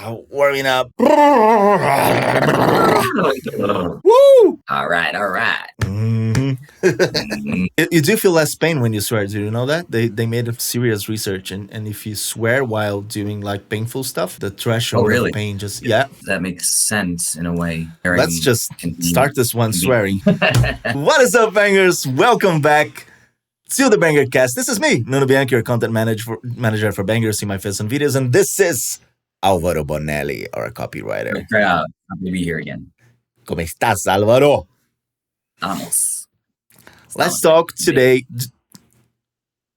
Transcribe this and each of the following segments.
Warming up. Woo! All right. You do feel less pain when you swear. Do you know that? They made a serious research, and if you swear while doing like painful stuff, the threshold of pain just That makes sense in a way. Let's just start this one swearing. What is up, bangers? Welcome back to the Banger Cast. This is me, Nuno, Bianchi, your content manager for Bangers, see my face and videos, and this is Alvaro Bonnelly, our copywriter. Proud to be here again. ¿Cómo estás, Alvaro? Vamos. Let's talk today.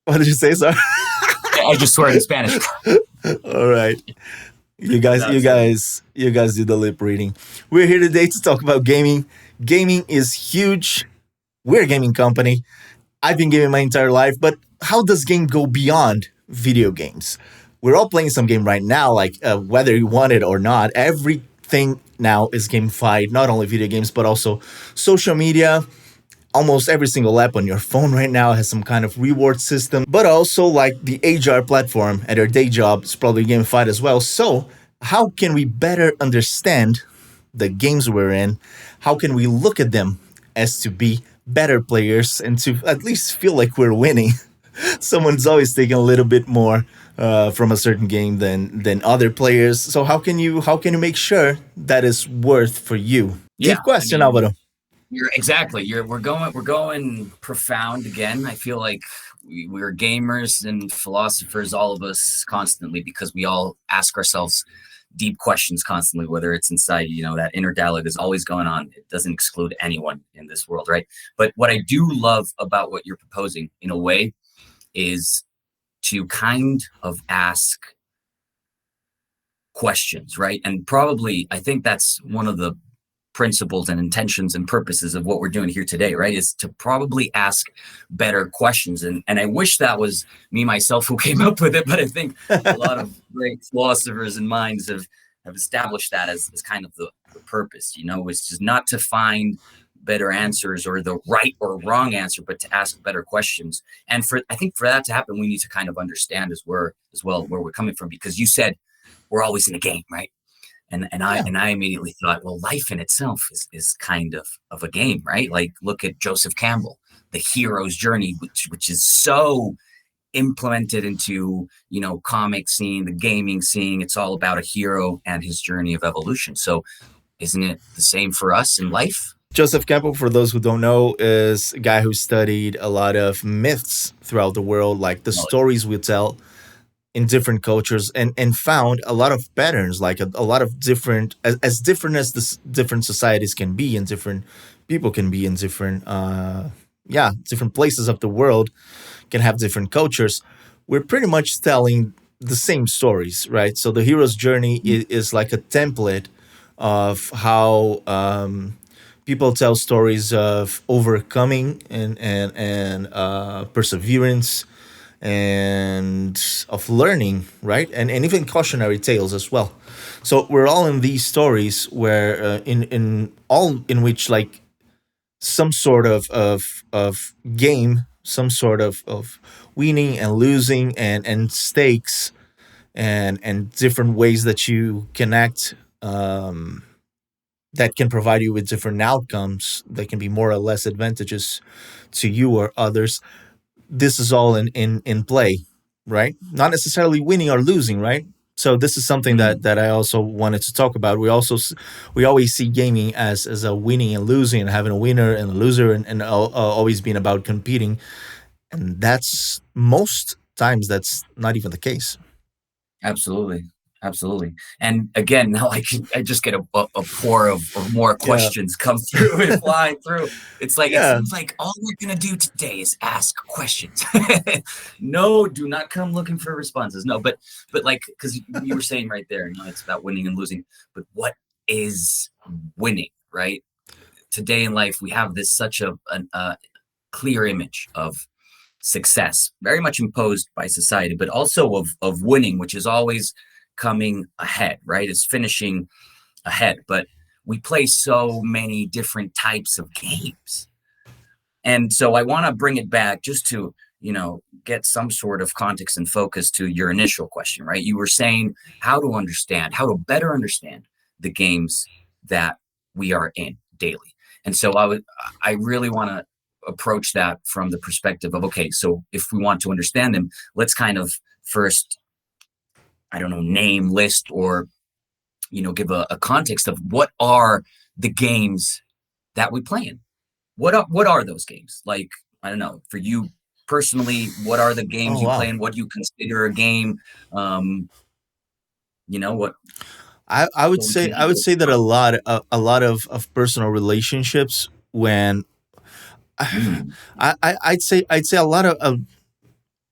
What did you say, sir? I just swear in Spanish. All right. You guys do the lip reading. We're here today to talk about gaming. Gaming is huge. We're a gaming company. I've been gaming my entire life, but how does game go beyond video games? We're all playing some game right now, like whether you want it or not. Everything now is gamified, not only video games, but also social media. Almost every single app on your phone right now has some kind of reward system, but also like the HR platform at our day job is probably gamified as well. So how can we better understand the games we're in? How can we look at them as to be better players and to at least feel like we're winning? Someone's always taking a little bit more from a certain game than other players. So how can you make sure that is worth for you? Deep question, Alvaro. We're going profound again. I feel like we're gamers and philosophers, all of us, constantly, because we all ask ourselves deep questions constantly, whether it's inside, that inner dialogue is always going on. It doesn't exclude anyone in this world, right? But what I do love about what you're proposing, in a way, is to kind of ask questions, right? And probably, I think that's one of the principles and intentions and purposes of what we're doing here today, right? Is to probably ask better questions. And I wish that was me, myself, who came up with it, but I think a lot of great philosophers and minds have established that as kind of the purpose, is just not to find better answers or the right or wrong answer, but to ask better questions. And I think for that to happen, we need to kind of understand as well where we're coming from, because you said we're always in a game, right? And I immediately thought, well, life in itself is kind of a game, right? Like, look at Joseph Campbell, the hero's journey, which is so implemented into, comic scene, the gaming scene. It's all about a hero and his journey of evolution. So isn't it the same for us in life? Joseph Campbell, for those who don't know, is a guy who studied a lot of myths throughout the world, like the stories we tell in different cultures, and found a lot of patterns, like a lot of different, as different as the different societies can be and different people can be in different, different places of the world can have different cultures. We're pretty much telling the same stories, right? So the hero's journey is like a template of how people tell stories of overcoming and perseverance and of learning, right? And even cautionary tales as well. So we're all in these stories where in which like some sort of game, some sort of winning and losing and stakes and different ways that you connect that can provide you with different outcomes that can be more or less advantageous to you or others. This is all in play, right? Not necessarily winning or losing, right? So this is something that I also wanted to talk about. We always see gaming as a winning and losing, and having a winner and a loser, and always being about competing. And that's most times that's not even the case. Absolutely. And again, now I just get a pour of more questions come through and flying through. It's like, it seems like all we're going to do today is ask questions. No, do not come looking for responses. No, but like, because you were saying right there, it's about winning and losing, but what is winning, right? Today in life, we have this such a clear image of success, very much imposed by society, but also of winning, which is always coming ahead, right? Is finishing ahead. But we play so many different types of games. And so I want to bring it back just to, get some sort of context and focus to your initial question, right? You were saying how to better understand the games that we are in daily. And so I really want to approach that from the perspective of, okay, so if we want to understand them, let's kind of first, I don't know, name, list, or, give a context of what are the games that we play in. What are those games? Like, I don't know, for you personally, what are the Oh games you wow. play and what do you consider a game? Um, what I would what we say can I would do. say that a lot of personal relationships when Mm, I'd say a lot of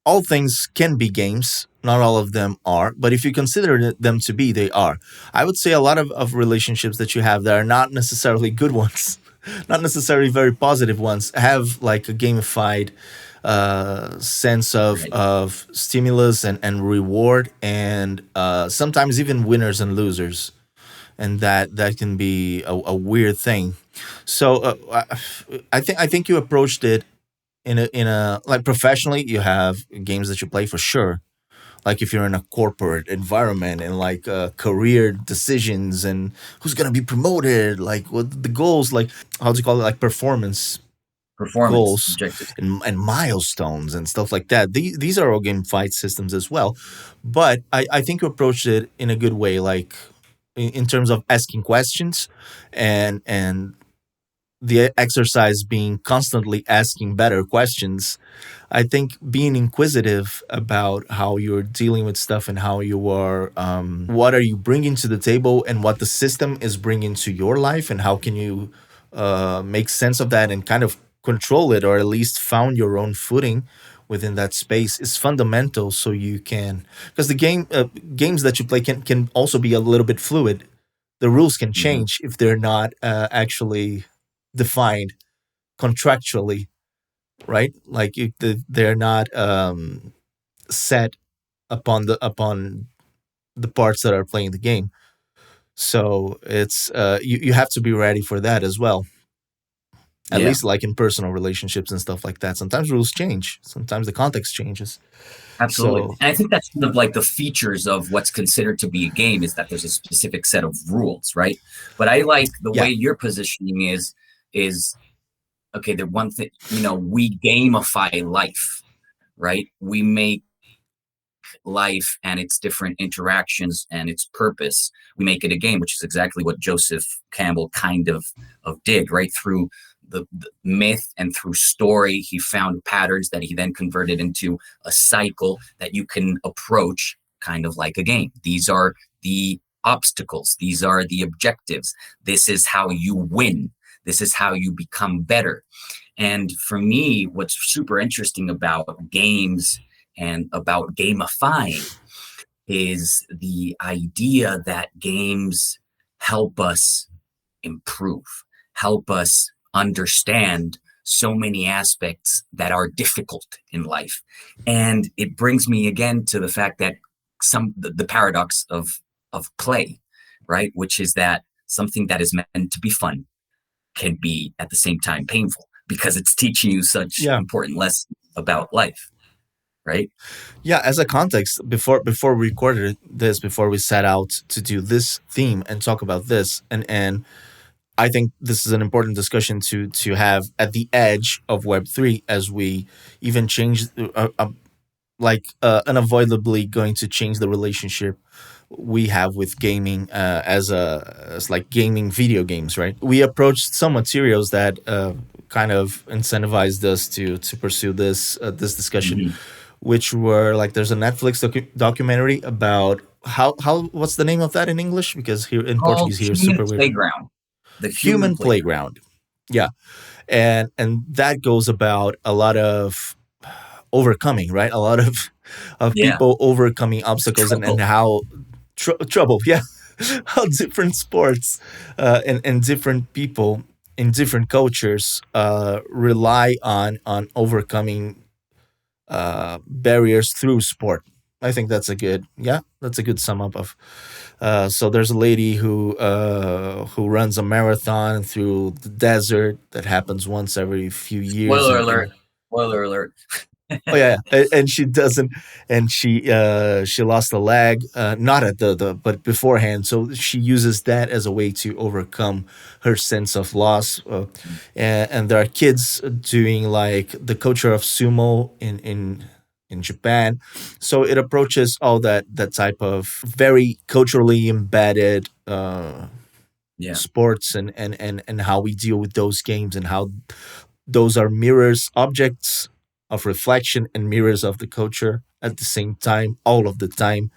all things can be games. Not all of them are, but if you consider them to be, they are. I would say a lot of relationships that you have that are not necessarily good ones, not necessarily very positive ones, have like a gamified sense of right. of stimulus and reward, and sometimes even winners and losers, and that can be a weird thing. So I think you approached it in a like professionally. You have games that you play for sure, like if you're in a corporate environment and like career decisions and who's gonna be promoted, like what the goals, like how do you call it, like performance Performance goals objectives. and milestones and stuff like that. These are all game fight systems as well, but I think you approached it in a good way, like in terms of asking questions and the exercise being constantly asking better questions. I think being inquisitive about how you're dealing with stuff and how you are, what are you bringing to the table and what the system is bringing to your life, and how can you make sense of that and kind of control it, or at least found your own footing within that space, is fundamental. So you can, because the games that you play can also be a little bit fluid. The rules can Hmm. change if they're not actually defined contractually, right? Like they're not set upon the parts that are playing the game. So it's you have to be ready for that as well. At Yeah, least like in personal relationships and stuff like that. Sometimes rules change. Sometimes the context changes. absolutely. So And I think that's kind of like the features of what's considered to be a game is that there's a specific set of rules, right? But I like the yeah, way you're positioning is okay, the one thing, we gamify life, right? We make life and its different interactions and its purpose. We make it a game, which is exactly what Joseph Campbell kind of did, right? Through the myth and through story, he found patterns that he then converted into a cycle that you can approach kind of like a game. These are the obstacles, these are the objectives. This is how you win. This is how you become better. And for me, what's super interesting about games and about gamifying is the idea that games help us improve, help us understand so many aspects that are difficult in life. And it brings me again to the fact that the paradox of play, right? Which is that something that is meant to be fun can be at the same time painful because it's teaching you such yeah, important lessons about life, right? yeah. As a context, before we recorded this, before we set out to do this theme and talk about this, and I think this is an important discussion to have at the edge of Web3, as we even change, unavoidably going to change the relationship we have with gaming, as like gaming video games, right? We approached some materials that kind of incentivized us to pursue this discussion, Mhm. which were like, there's a Netflix documentary about how what's the name of that in English, because here in Called Portuguese here is Human super weird. Playground. The Human Human Playground. Playground. Yeah, and that goes about a lot of overcoming, right? A lot of Yeah. people overcoming obstacles, and Trouble. how trouble, yeah, how different sports and different people in different cultures rely on overcoming barriers through sport. I think that's a good sum up of. So there's a lady who runs a marathon through the desert that happens once every few years, Spoiler and alert. Spoiler alert. Oh yeah, yeah. And she doesn't, and she lost a leg, not at the but beforehand. So she uses that as a way to overcome her sense of loss. And there are kids doing like the culture of sumo in Japan. So it approaches all that type of very culturally embedded Yeah. sports and how we deal with those games and how those are mirrors, objects of reflection and mirrors of the culture at the same time, all of the time.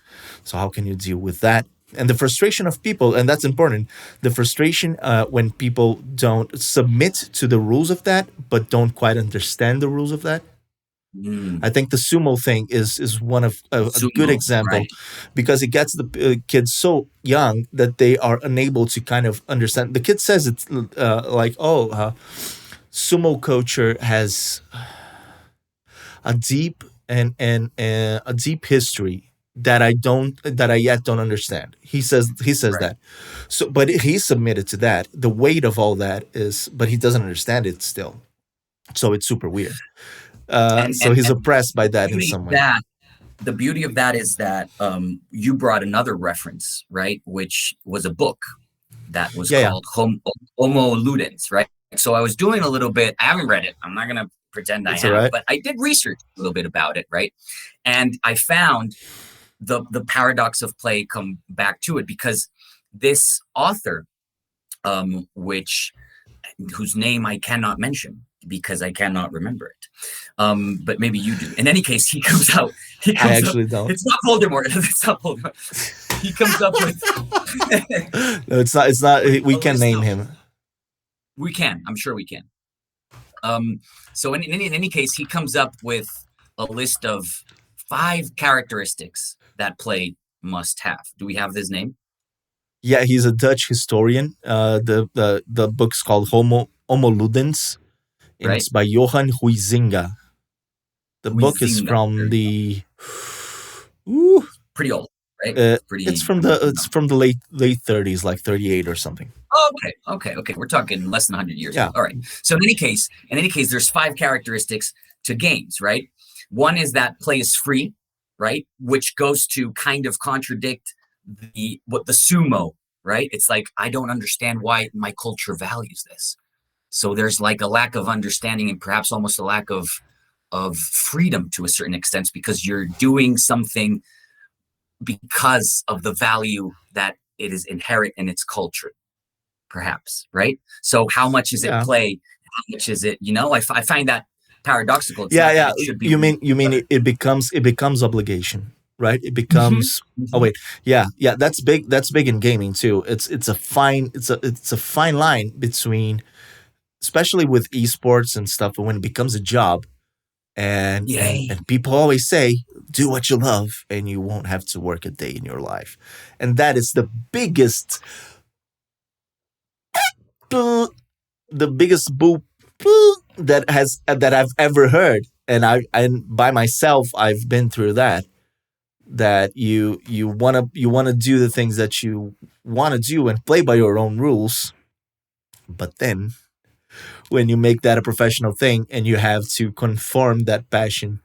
So, how can you deal with that? And the frustration of people, and that's important. The frustration when people don't submit to the rules of that, but don't quite understand the rules of that. I Mm. think the sumo thing is one of a good Sumo, example, right? because it gets the kids so young that they are unable to kind of understand. The kid says it's like, oh, sumo culture has a deep and a deep history that I yet don't understand. He says Right. that. So, but he's submitted to that. The weight of all that is, but he doesn't understand it still. So it's super weird. And So he's and oppressed by the that in beauty some of way. that the beauty of that is that you brought another reference, right? Which was a book that was Yeah, yeah, called Homo Ludens, right? So I was doing a little bit. I haven't read it. I'm not gonna pretend I it's all have, right. but I did research a little bit about it, right? And I found the paradox of play come back to it because this author, which whose name I cannot mention because I cannot remember it. But maybe you do. In any case, he comes out. He I comes up. actually don't. It's not Voldemort. It's not Voldemort. He comes up with No, it's not. It's not. We a can list name of. him. We can. I'm sure we can. So in any case, he comes up with a list of 5 characteristics that play must have. Do we have this name? Yeah, he's a Dutch historian. The book's called Homo Ludens, and Right? it's by Johan Huizinga. The book is Huizinga. from There you go. the ooh, Pretty old, right? it's Pretty. from I'm looking it's up. from the late 30s, like 38 or something. Oh, okay. We're talking less than 100 years Yeah, old. All right. So in any case, there's 5 characteristics to games, right? One is that play is free, right? Which goes to kind of contradict the sumo, right? It's like I don't understand why my culture values this. So there's like a lack of understanding and perhaps almost a lack of freedom to a certain extent because you're doing something because of the value that it is inherent in its culture perhaps, right? So how much is it yeah, play? How much is it, I find that paradoxical. It's yeah, not that yeah. it should be You mean but it becomes obligation, right? It Mhm, becomes. Oh mhm. wait, yeah, yeah. That's big. That's big in gaming too. It's a fine line between, especially with esports and stuff, when it becomes a job. and and Yay. and people always say, do what you love and you won't have to work a day in your life. And that is uh, the biggest boop that I've ever heard. And by myself I've been through that you want to do the things that you want to do and play by your own rules. But then when you make that a professional thing and you have to conform that passion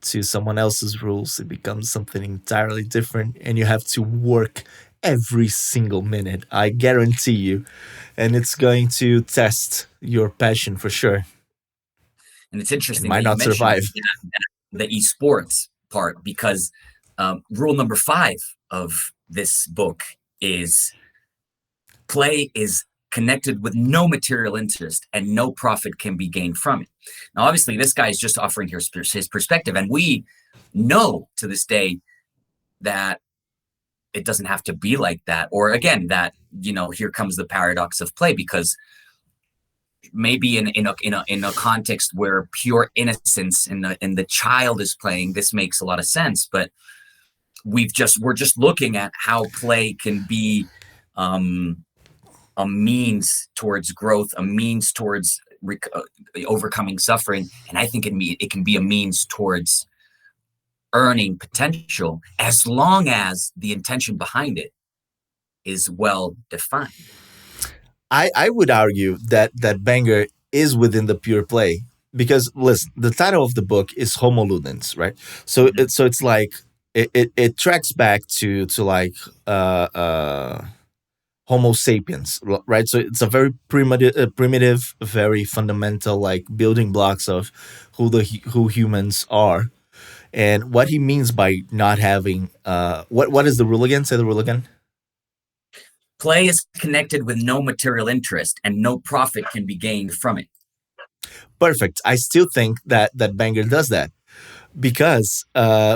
to someone else's rules, it becomes something entirely different, and you have to work every single minute. I guarantee you, and it's going to test your passion for sure. And it's It interesting might that you not mentioned survive. the esports part because rule number 5 of this book is play is connected with no material interest and no profit can be gained from it. Now, obviously, this guy is just offering his perspective, and we know to this day that it doesn't have to be like that. Or again, that here comes the paradox of play because maybe in a context where pure innocence in the child is playing, this makes a lot of sense. But we're just looking at how play can be um, a means towards growth, a means towards overcoming suffering, and I think it can be a means towards earning potential as long as the intention behind it is well defined. I would argue that banger is within the pure play. because listen, the title of the book is Homo Ludens, right? Mhm. So it's like it tracks back to like Homo sapiens, right? So it's a very primitive, very fundamental, like building blocks of who humans are, and what he means by not having. What is the rule again? Say the rule again. Play is connected with no material interest, and no profit can be gained from it. Perfect. I still think that Banger does that because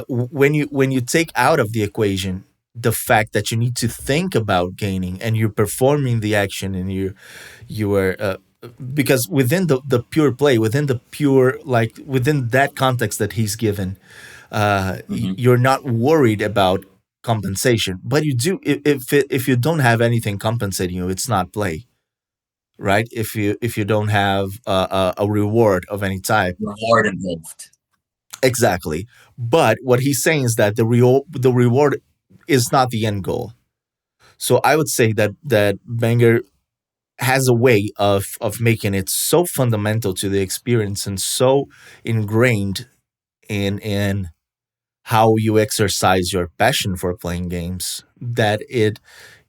when you take out of the equation the fact that you need to think about gaining and you're performing the action and you are because within the pure play, within the pure, like within that context that he's given, Mhm. you're not worried about compensation, but you do if you don't have anything compensating you, it's not play, right? If you don't have a reward of any type. Reward involved. Exactly. But what he's saying is that the reward is not the end goal. So I would say that Banger has a way of making it so fundamental to the experience and so ingrained in how you exercise your passion for playing games that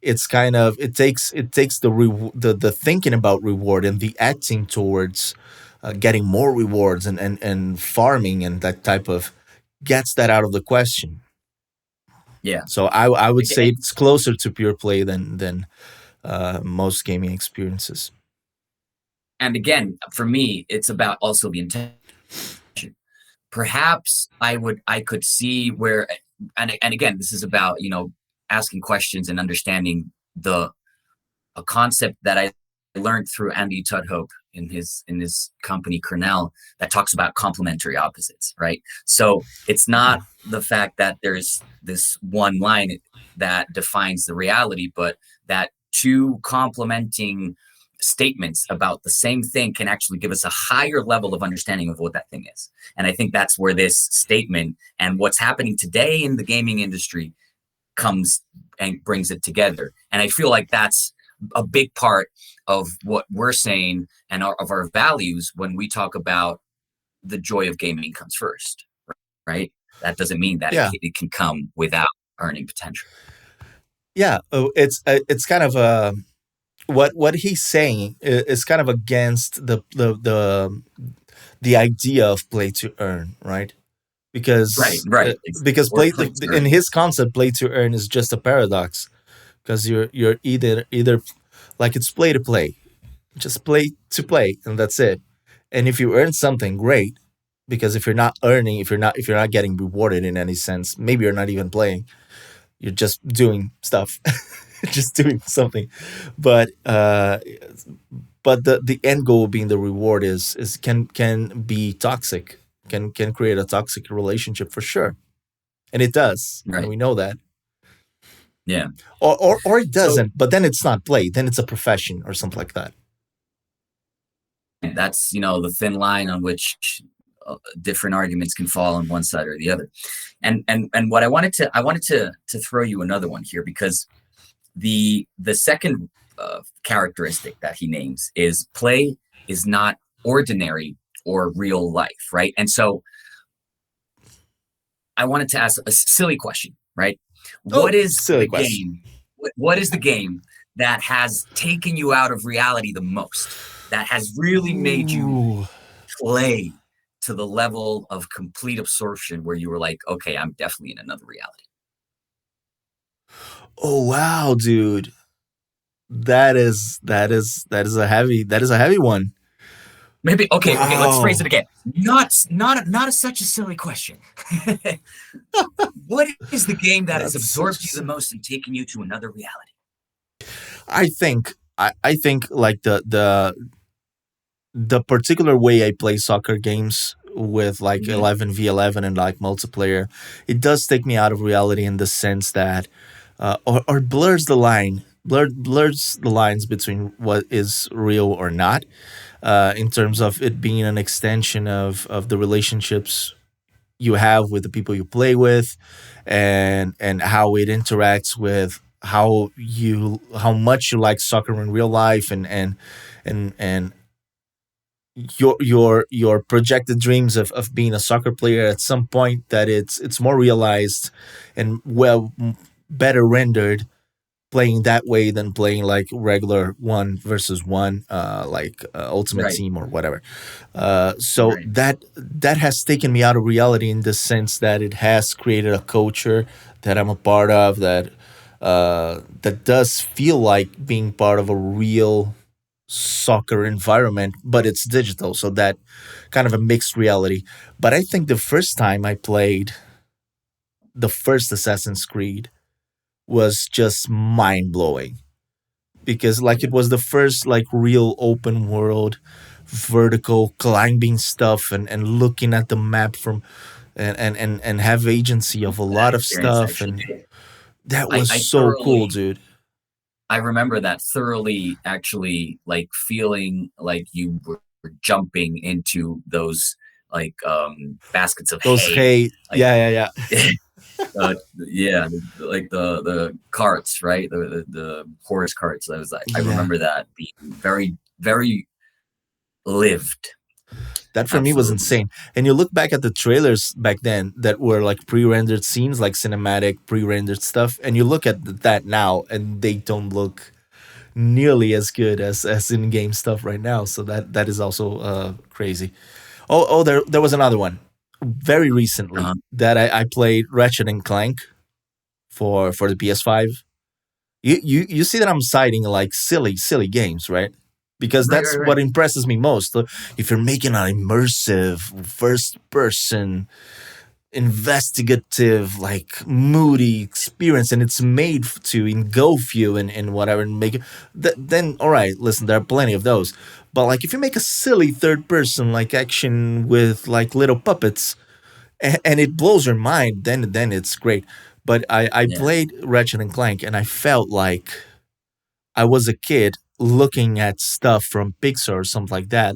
it's kind of it takes the thinking about reward and the acting towards getting more rewards and farming and that type of gets that out of the question. Yeah. So I would say Again, it's closer to pure play than most gaming experiences. and again, for me, it's about also the intention. Perhaps I could see where, and again, this is about, asking questions and understanding the a concept that I learned through Andy Tudhope in his company Cornell, that talks about complementary opposites, right? So it's not the fact that there's this one line that defines the reality, but that two complementing statements about the same thing can actually give us a higher level of understanding of what that thing is. And I think that's where this statement and what's happening today in the gaming industry comes and brings it together. And I feel like that's a big part of what we're saying and of our values when we talk about the joy of gaming comes first, right? That doesn't mean that Yeah, it can come without earning potential. yeah. It's kind of what he's saying is kind of against the idea of play to earn, right? Right, Because right. Or play to in earn. his concept, play to earn is just a paradox because you're either like it's play to play, just play to play, and that's it. And if you earn something, great. Because if you're not earning, if you're not getting rewarded in any sense, maybe you're not even playing. You're just doing stuff, just doing something. But the end goal being the reward is can be toxic, can create a toxic relationship for sure, and it does, and Right. we know that. Yeah. Or it So doesn't, but then it's not play, then it's a profession or something like that. that's, the thin line on which different arguments can fall on one side or the other. And what I wanted to throw you another one here, because the second characteristic that he names is play is not ordinary or real life, right? And so I wanted to ask a silly question, right? Oh, What is silly the question. game? What is the game that has taken you out of reality the most? That has really made you Ooh. play to the level of complete absorption where you were like, okay, I'm definitely in another reality. Oh wow, dude. That is a heavy one. Maybe okay. Let's phrase it Wow. again. Not such a silly question. What is the game that has That's such absorbed you a the most and taken you to another reality? I think like the particular way I play soccer games with like Mhm. 11v11 and like multiplayer, it does take me out of reality in the sense that or blurs the line, blurs the lines between what is real or not, in terms of it being an extension of the relationships you have with the people you play with, and how it interacts with how much you like soccer in real life, and your projected dreams of being a soccer player at some point, that it's more realized and better rendered playing that way than playing like regular one versus one, like ultimate Right. team or whatever. So Right. that has taken me out of reality in the sense that it has created a culture that I'm a part of, that does feel like being part of a real soccer environment, but it's digital, so that kind of a mixed reality. But I think the first time I played the first Assassin's Creed was just mind blowing, because like it was the first like real open world vertical climbing stuff, and looking at the map from, and have agency of a That lot of experience stuff, actually and did. that I, was I so cool, thoroughly dude. I remember that thoroughly, actually, like feeling like you were jumping into those like baskets of Those hay, hay, like yeah, yeah. yeah, like the carts, right? The horse carts. I was like, I Yeah, remember that being very very lived. that for me was Absolutely. insane. And you look back at the trailers back then that were like pre-rendered scenes, like cinematic pre-rendered stuff, and you look at that now, and they don't look nearly as good as in-game stuff right now. So that is also crazy. Oh, there was another one very recently Uh-huh. that I played, Ratchet and Clank for the PS5. You see that I'm citing like silly games, right? Because Right, right, that's right. what impresses me most. If you're making an immersive first person investigative, like moody experience, and it's made to engulf you and whatever, and make it, then all right, listen, there are plenty of those. But like if you make a silly third person like action with like little puppets, and it blows your mind, then it's great. But I Yeah. played Ratchet and Clank, and I felt like I was a kid looking at stuff from Pixar or something like that,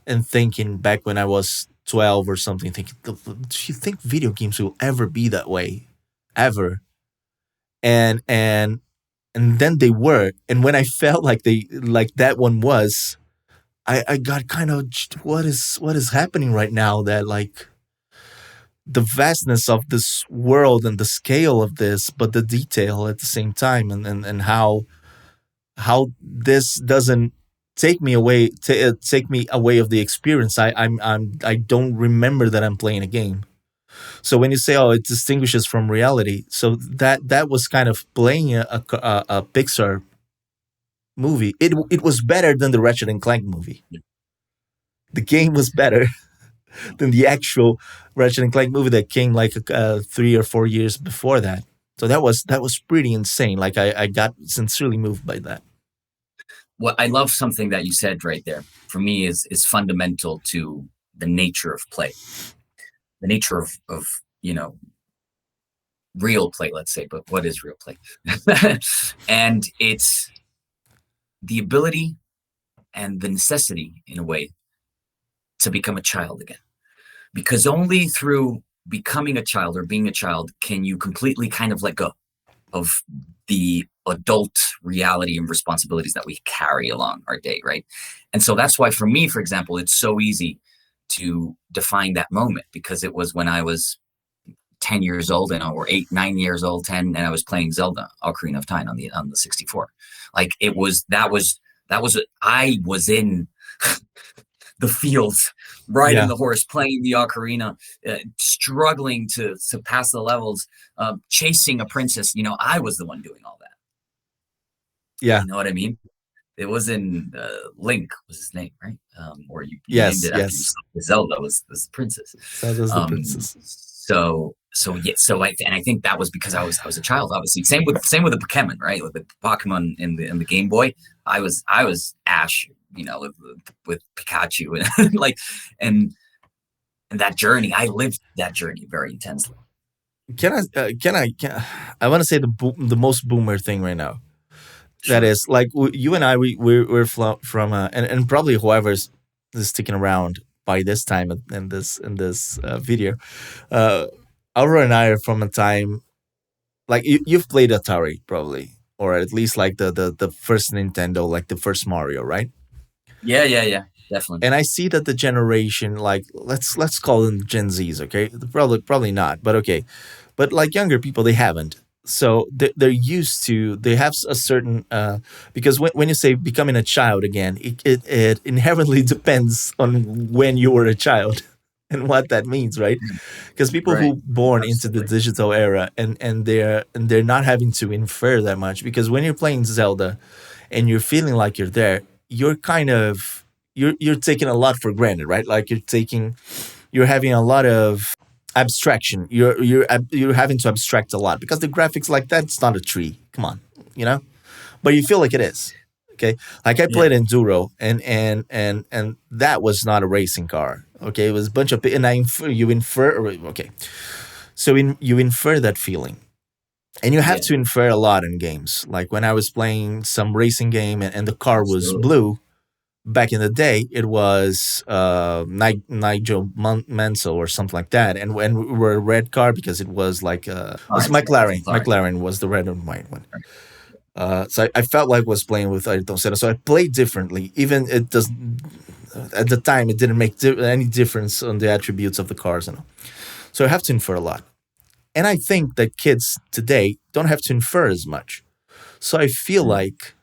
and thinking back when I was 12 or something, thinking, do you think video games will ever be that way? Ever? And and then they were. And when I felt like they like that one was, I got kind of, what is happening right now, that like the vastness of this world and the scale of this, but the detail at the same time, and how this doesn't take me away of the experience. I don't remember that I'm playing a game. So when you say, oh, it distinguishes from reality, so that was kind of playing a Pixar movie. It was better than the Ratchet and Clank movie. The game was better than the actual Ratchet and Clank movie that came like 3 or 4 years before that. So that was pretty insane. Like I got sincerely moved by that. What I love, something that you said right there, for me is fundamental to the nature of play, the nature of you know real play, let's say. But what is real play? And it's the ability and the necessity, in a way, to become a child again. Because only through becoming a child or being a child can you completely kind of let go of the adult reality and responsibilities that we carry along our day, right? And so that's why, for me, for example, it's so easy to define that moment, because it was when I was 10 years old, or 8, 9 years old, 10, and I was playing Zelda Ocarina of Time on the 64. Like it was that was I was in the fields, riding Yeah, the horse, playing the ocarina, struggling to pass the levels, chasing a princess. I was the one doing all that. yeah, You know what I mean? It was in Link was his name, right? Or you named yes, it after yes. yourself. Zelda was the princess. Zelda's the princess. So yeah, and I think that was because I was a child. Obviously, same with the Pokemon, right? With the Pokemon in the Game Boy, I was Ash, with Pikachu, and like, and and that journey, I lived that journey very intensely. I want to say the most boomer thing right now. That Sure. is like, you and I, we're from and probably whoever's is sticking around by this time in this video. Uh, Alvaro and I are from a time, like you've played Atari probably, or at least like the first Nintendo, like the first Mario, right? Yeah, yeah, yeah. definitely. And I see that the generation, like let's call them Gen Zs, okay? Probably not, but okay. But like younger people, they haven't. So they're used to, they have a certain because when you say becoming a child again, it inherently depends on when you were a child and what that means, right? Because people Right. who born into the Absolutely. digital era, and they're not having to infer that much, because when you're playing Zelda and you're feeling like you're there, you're kind of, you're taking a lot for granted, right? Like you're having a lot of abstraction. You're having to abstract a lot because the graphics, like, that's not a tree. Come on, you know. But you feel like it is. Okay, like I Yeah. played Enduro, and that was not a racing car. Okay, it was a bunch of, and you infer. Okay, so you infer that feeling, and you have Yeah. to infer a lot in games. Like when I was playing some racing game, and the car was Absolutely. blue. Back in the day, it was Nigel Mansell or something like that, and when we were a red car, because it was like Oh, was it's McLaren. McLaren. McLaren was the red and white one. So I felt like was playing with Ayrton Senna. So I played differently. Even it doesn't, at the time, it didn't make any difference on the attributes of the cars and all. So I have to infer a lot. And I think that kids today don't have to infer as much. So I feel Mm. like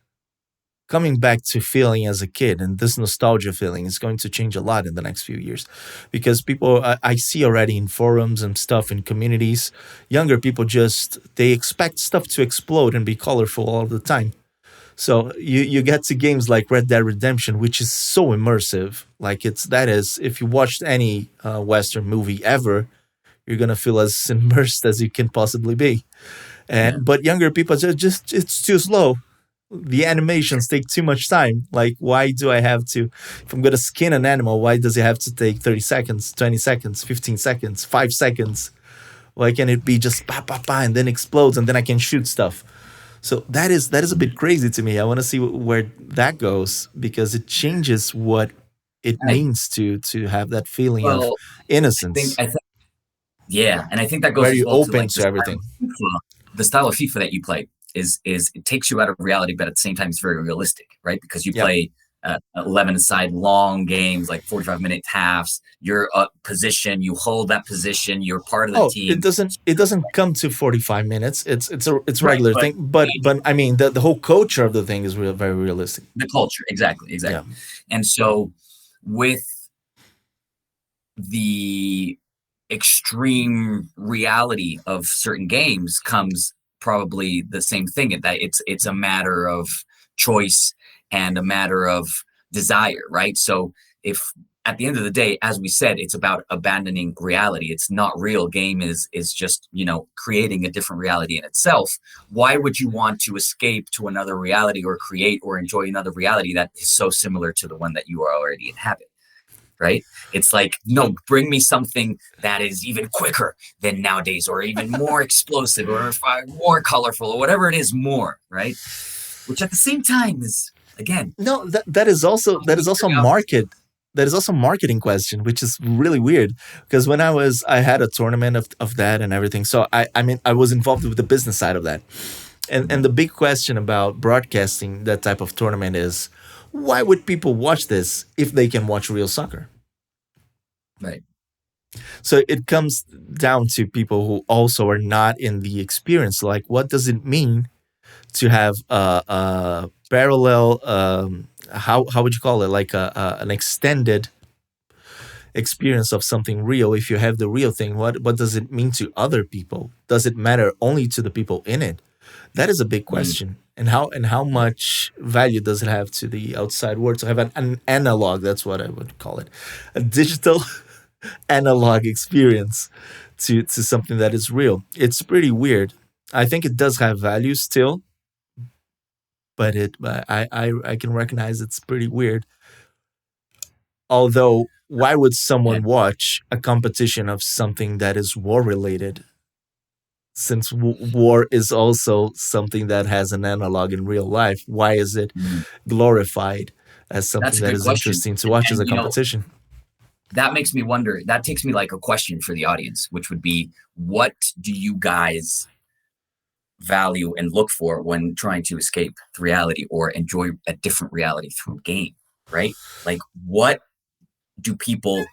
coming back to feeling as a kid, and this nostalgia feeling is going to change a lot in the next few years, because people, I see already in forums and stuff in communities, younger people just, they expect stuff to explode and be colorful all the time. So you get to games like Red Dead Redemption, which is so immersive. Like, it's, that is, if you watched any Western movie ever, you're gonna feel as immersed as you can possibly be. Yeah. And but younger people just it's too slow. The animations take too much time. Like, why do I have to? If I'm gonna skin an animal, why does it have to take 30 seconds, 20 seconds, 15 seconds, 5 seconds? Why can't it be just pa pa pa and then explodes and then I can shoot stuff? So that is a bit crazy to me. I want to see where that goes, because it changes what it I means to have that feeling of well, innocence, I think yeah, and I think that where goes as you well to open like to everything. The style of FIFA that you play is it takes you out of reality, but at the same time, it's very realistic, right? Because you Yep. play 11 aside long games, like 45-minute halves. You're up position, you hold that position, you're part of the Oh, it team. doesn't come to 45 minutes. It's a Right, regular but thing. But I mean, the whole culture of the thing is very realistic. the culture, exactly, Yeah. exactly. And so with the extreme reality of certain games comes probably the same thing, that it's a matter of choice and a matter of desire, right? So if at the end of the day, as we said, it's about abandoning reality, it's not real. Game is just, creating a different reality in itself. Why would you want to escape to another reality or create or enjoy another reality that is so similar to the one that you are already inhabit? Right? It's like, no, bring me something that is even quicker than nowadays, or even more explosive, or more colorful, or whatever it is, more, right? Which at the same time is, again, No, that is also market. That is also marketing question, which is really weird, because when I had a tournament of that and everything. So I mean, I was involved with the business side of that. And the big question about broadcasting that type of tournament is, why would people watch this if they can watch real soccer? right. So it comes down to people who also are not in the experience. Like, what does it mean to have a parallel? How would you call it? Like an extended experience of something real. If you have the real thing, what does it mean to other people? Does it matter only to the people in it? That is a big Mm, question. And how right. much value does it have to the outside world to have an analog? That's what I would call it, a digital analog experience to something that is real. It's pretty weird. I think it does have value still, but I can recognize it's pretty weird. Although, why would Yeah. someone watch a competition of something that is war related? Since war is also something that has an analog in real life, why is it Mm. glorified as something That's a that good is question. interesting to watch as And, a competition? that makes me wonder, that takes me like a question for the audience, which would be, what do you guys value and look for when trying to escape reality or enjoy a different reality through game? right? Like, what do people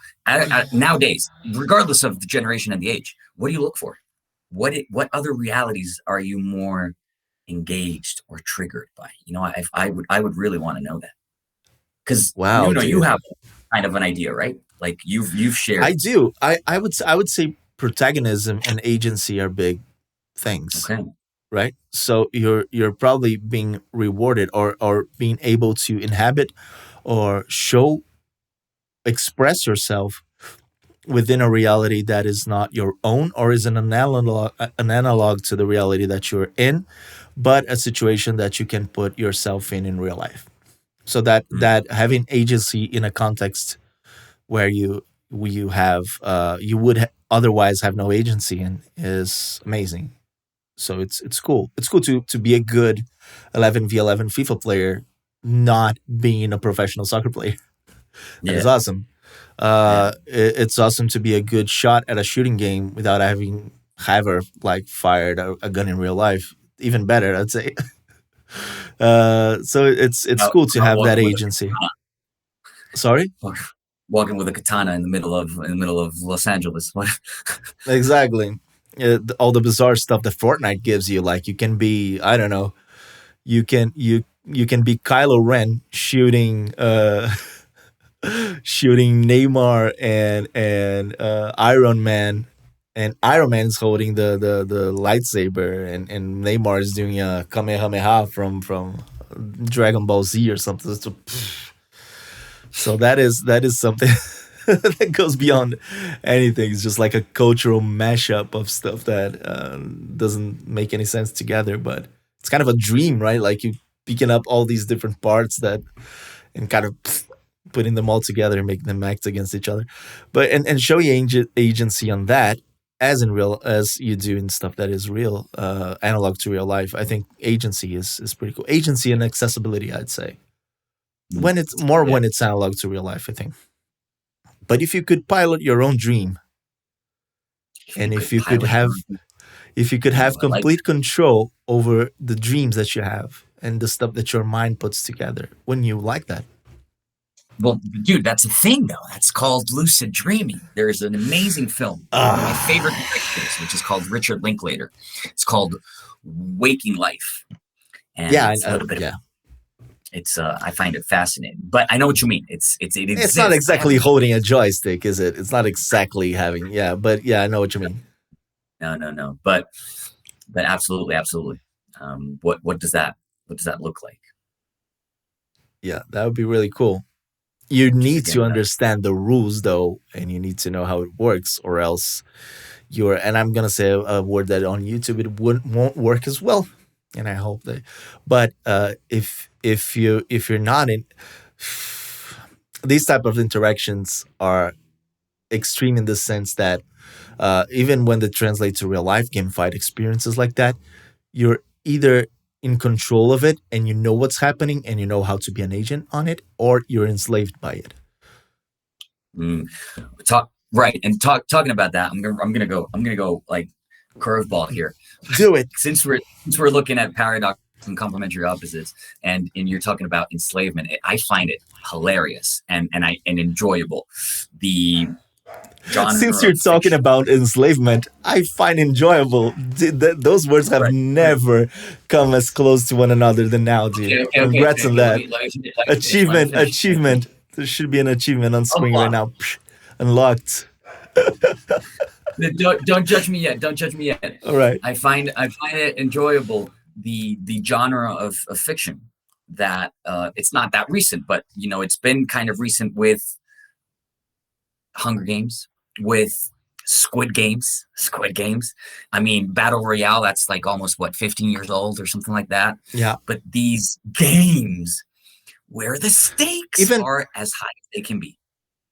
nowadays, regardless of the generation and the age, what do you look for? What other realities are you more engaged or triggered by? I would really want to know that, because Wow, Nuno, you dude. have kind of an idea, right? Like, you've shared. I do. I would say protagonism and agency are big things, Okay. right? So you're probably being rewarded or being able to inhabit or show express yourself within a reality that is not your own or is an analog to the reality that you're in, but a situation that you can put yourself in real life. So that having agency in a context where you would otherwise have no agency in is amazing. So it's cool. It's cool to be a good 11v11 FIFA player, not being a professional soccer player. That is Yeah. awesome. Yeah. It's awesome to be a good shot at a shooting game without having ever like fired a gun in real life. Even better, I'd say. So it's Out, cool to out have that walking with agency. Sorry. walking with a katana in the middle of Los Angeles. What? Exactly. All the bizarre stuff that Fortnite gives you, like you can be, I don't know, you can be Kylo Ren shooting shooting Neymar and Iron Man, and Iron Man's holding the lightsaber, and Neymar is doing a Kamehameha from Dragon Ball Z or something. So that is something that goes beyond anything. It's just like a cultural mashup of stuff that doesn't make any sense together, but it's kind of a dream, right? Like you picking up all these different parts that and kind of putting them all together and making them act against each other, but and showing agency on that as in real as you do in stuff that is real, analog to real life. I think agency is pretty cool. Agency and accessibility, I'd say, when it's more Yeah. when it's analog to real life, I think. But if you could pilot your own dream, If you and if could you could pilot have your own. if you could Ooh, have I like that. complete control over the dreams that you have and the stuff that your mind puts together, wouldn't you like that? Well, dude, that's a thing though. That's called lucid dreaming. There's an amazing film, one of my favorite Ah, directors, which is called Richard Linklater. It's called Waking Life, and yeah, it's a little bit of yeah. it's. I find it fascinating, but I know what you mean. It It's not exists. I exactly haven't. holding a joystick, is it? It's not exactly having, yeah, but yeah, I know what you mean. No, no, no. But absolutely, absolutely. What does that look like? Yeah, that would be really cool. You Because need to again, understand the rules though, and you need to know how it works, or else you're. And I'm gonna say a word that on YouTube it won't work as well. And I hope that, but if you're not in these type of interactions are extreme in the sense that even when they translate to real life game fight experiences like that, you're either in control of it and you know what's happening and you know how to be an agent on it, or you're enslaved by it. mm, talk right and talking about that. I'm gonna go like curveball here. Do it. Since we're looking at paradox and complementary opposites, and you're talking about enslavement, I find it hilarious and enjoyable. The Since genre you're of talking fiction, about enslavement, I find enjoyable. Those words have right? never come as close to one another than now, dude. Okay, okay, okay, Congrats okay, on okay. Let that. me let me finish. Let me finish. Let me Achievement, finish. Let me finish. achievement. There should be an achievement on screen right Unlocked. now. Unlocked. Don't judge me yet. Don't judge me yet. All right. I find it enjoyable, the genre of fiction that it's not that recent, but it's been kind of recent with Hunger Games, with Squid Games. I mean, Battle Royale, that's like almost what, 15 years old or something like that. Yeah. But these games where the stakes Even are as high as they can be.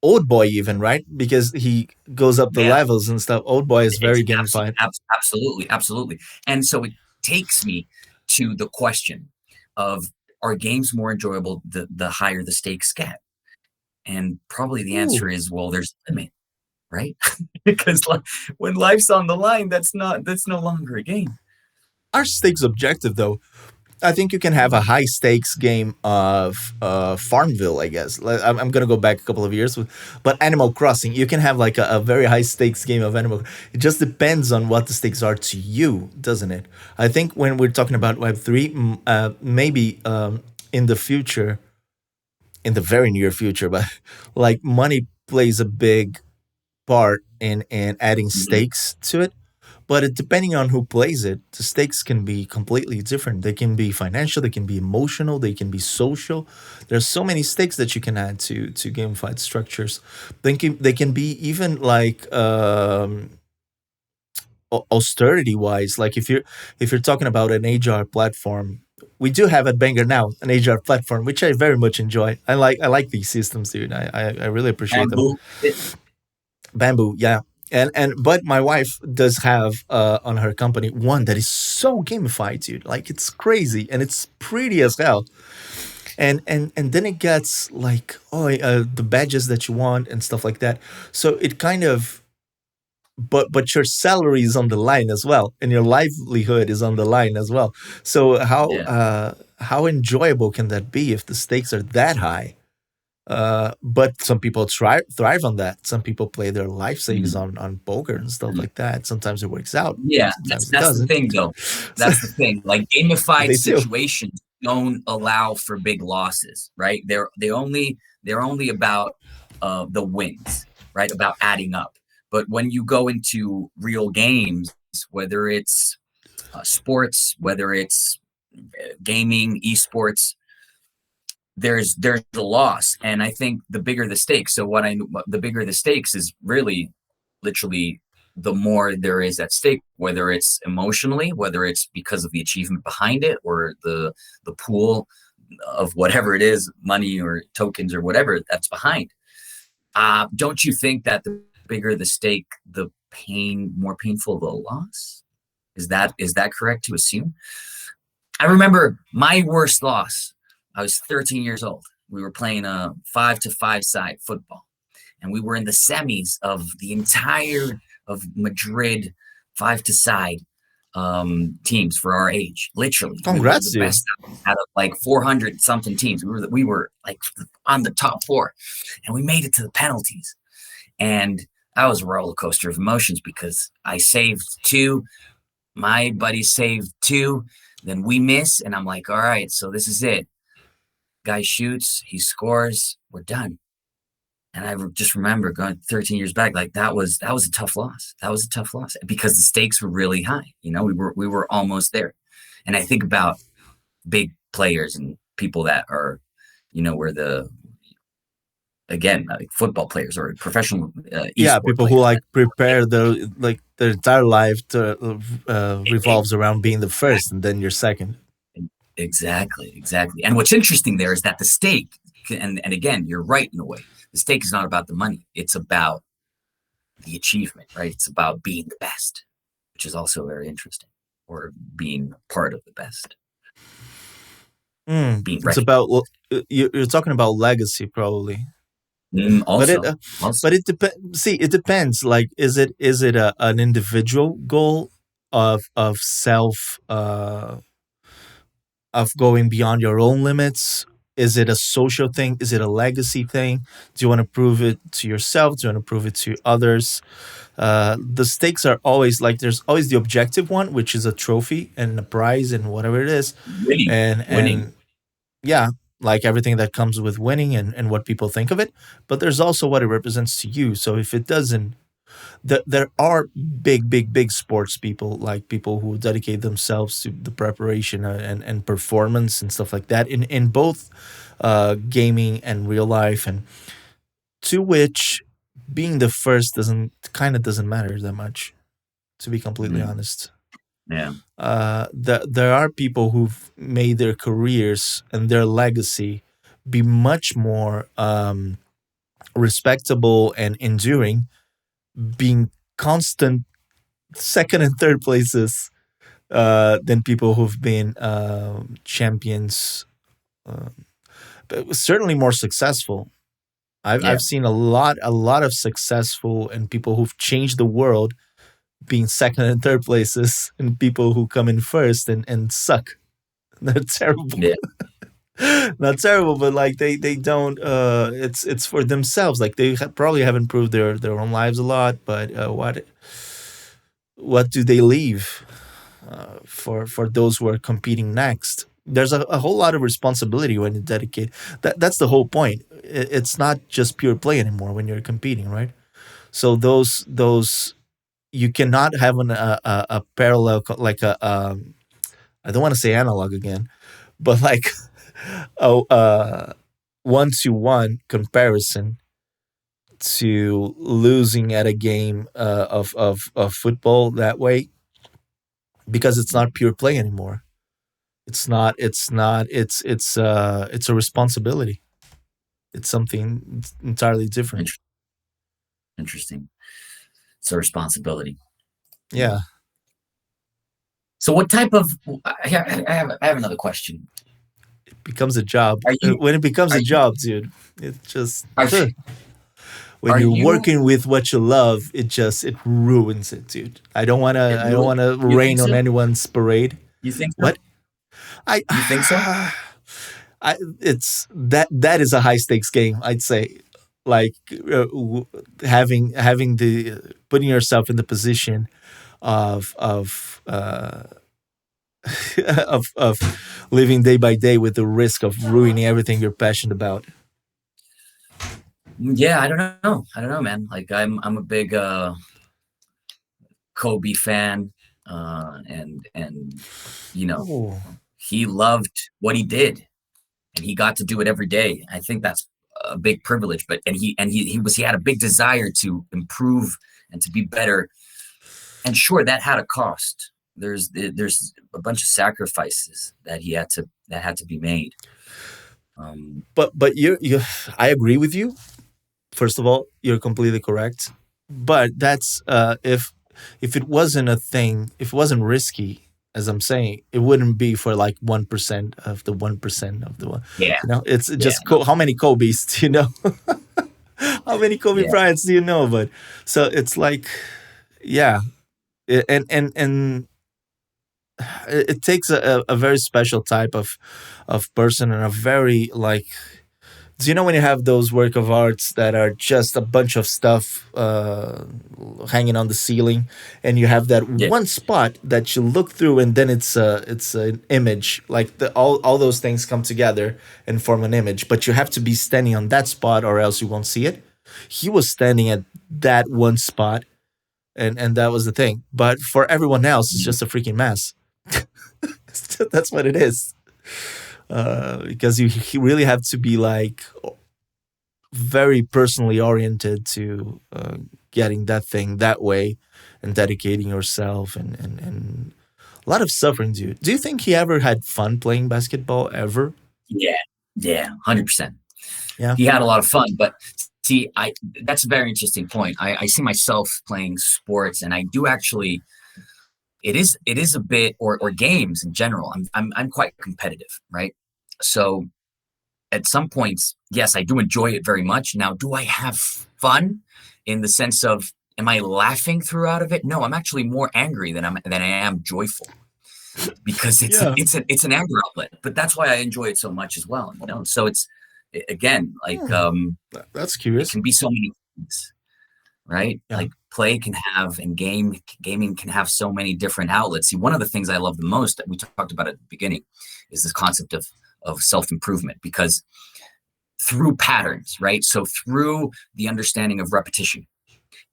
Old Boy, even, right? Because he goes up the Yeah, levels and stuff. Old Boy is it's very gamified. absolutely, absolutely. And so it takes me to the question of, are games more enjoyable the higher the stakes get? And probably the answer Ooh. is, well, there's a limit, right? Because when life's on the line, that's no longer a game. Are stakes objective though? I think you can have a high stakes game of Farmville. I guess I'm gonna go back a couple of years, but Animal Crossing, you can have like a very high stakes game of Animal. It just depends on what the stakes are to you, doesn't it? I think when we're talking about Web3, maybe in the future, in the very near future, but like money plays a big part in adding Mhm. stakes to it. But depending on who plays it, the stakes can be completely different. They can be financial, they can be emotional, they can be social. There's so many stakes that you can add to gamified structures. They can be even like austerity wise. Like if you're talking about an HR platform, we do have at Banger now an HR platform, which I very much enjoy. I like these systems, dude. I really appreciate them. Bamboo. Bamboo, yeah. And but my wife does have on her company one that is so gamified, dude. Like it's crazy and it's pretty as hell. And then it gets like the badges that you want and stuff like that. So it kind of but your salary is on the line as well, and your livelihood is on the line as well. So Yeah. how enjoyable can that be if the stakes are that high? But some people thrive on that. Some people play their life savings Mhm. on poker and stuff Mhm. like that. Sometimes it works out, Yeah, sometimes it that's the doesn't. thing though. So That's the thing. Like gamified they do. situations don't allow for big losses, right? They're only about the wins, right? About adding up. But when you go into real games, whether it's sports, whether it's gaming, esports, there's a loss, and I think the bigger the stakes. So the bigger the stakes is really, literally, the more there is at stake, whether it's emotionally, whether it's because of the achievement behind it, or the pool of whatever it is, money or tokens or whatever that's behind. Don't you think that the bigger the stake, the more painful the loss? Is that correct to assume? I remember my worst loss. I was 13 years old. We were playing a 5-to-5 side football, and we were in the semis of the entire of Madrid 5 to side teams for our age. Literally, we were the Congrats, dude. best out of like 400 something teams. We were like on the top four, and we made it to the penalties. And that was a roller coaster of emotions because I saved two, my buddy saved two, then we miss, and I'm like, all right, so this is it. Guy shoots, he scores, we're done. And I just remember going 13 years back, like that was a tough loss. That was a tough loss because the stakes were really high. We were almost there. And I think about big players and people that are, where the again, like football players or professional Yeah, esport people who players. like prepare their entire life to It, revolves around being the first, and then you're second. Exactly, exactly. And what's interesting there is that the stake, and again, you're right in a way. The stake is not about the money; it's about the achievement, right? It's about being the best, which is also very interesting, or being part of the best, being It's recognized. about you're talking about legacy probably. But it Also, also, but it depends. See, it depends. Like, is it an individual goal of self of going beyond your own limits? Is it a social thing? Is it a legacy thing? Do you want to prove it to yourself? Do you want to prove it to others? The stakes are always like there's always the objective one, which is a trophy and a prize and whatever it is, winning, winning. and yeah, like everything that comes with winning and what people think of it. But there's also what it represents to you. So if it doesn't, there are big sports people, like people who dedicate themselves to the preparation and performance and stuff like that in both gaming and real life, and to which being the first doesn't matter that much, to be completely Mhm. honest. Yeah. There are people who've made their careers and their legacy be much more respectable and enduring, being constant second and third places than people who've been champions, uh, but certainly more successful. I've Yeah. seen a lot of successful and people who've changed the world being second and third places, and people who come in first and suck. They're terrible. Yeah. Not terrible, but like they don't. It's for themselves. Like they probably have improved their own lives a lot, but what do they leave for those who are competing next? There's a whole lot of responsibility when you dedicate. That's the whole point. It's not just pure play anymore when you're competing, right? So those you cannot have a parallel like a I don't want to say analog again, but like a one to one comparison to losing at a game of football that way, because it's not pure play anymore. It's a responsibility. It's something entirely different. Interesting. It's a responsibility. Yeah. So what type of, I have another question. It becomes a job. Are you, When it becomes are a you, job, dude, it just are, when are you're you, working with what you love, it ruins it, dude. it I don't really, wanna you think rain on so? anyone's parade. You think so? What? I You think so? it's that is a high stakes game, I'd say. Like having the putting yourself in the position of of living day by day with the risk of ruining everything you're passionate about. Yeah, I don't know. I don't know, man. Like I'm a big Kobe fan, and you know Oh, he loved what he did, and he got to do it every day. I think that's a big privilege. But he had a big desire to improve and to be better. And sure, that had a cost. There's a bunch of sacrifices that had to be made. but you I agree with you. First of all, you're completely correct. But that's if it wasn't a thing, if it wasn't risky, as I'm saying, it wouldn't be for like 1% of the 1% of the one. Yeah, It's yeah, just how many Kobe's do you know? How many Kobe yeah, Bryants do you know? But so it's like, yeah, and it takes a very special type of person and a very like, do you know when you have those work of arts that are just a bunch of stuff hanging on the ceiling, and you have that yeah. one spot that you look through, and then it's an image. Like all those things come together and form an image, but you have to be standing on that spot, or else you won't see it. He was standing at that one spot, and that was the thing. But for everyone else, it's just a freaking mess. That's what it is. Because you really have to be like very personally oriented to getting that thing that way and dedicating yourself and a lot of suffering, dude. Do you think he ever had fun playing basketball ever? Yeah, yeah, 100%. Yeah. He had a lot of fun, but see, I that's a very interesting point. I see myself playing sports, and I do actually. It is a bit, or games in general. I'm quite competitive, right? So at some points, yes, I do enjoy it very much. Now, do I have fun in the sense of am I laughing throughout of it? No, I'm actually more angry than I am joyful, because Yeah. it's an anger outlet. But that's why I enjoy it so much as well. So it's again like Hmm. That's it curious. can be so many things, right? Yeah. Like play can have and gaming can have so many different outlets. See, one of the things I love the most that we talked about at the beginning is this concept of self improvement, because through patterns, right? So through the understanding of repetition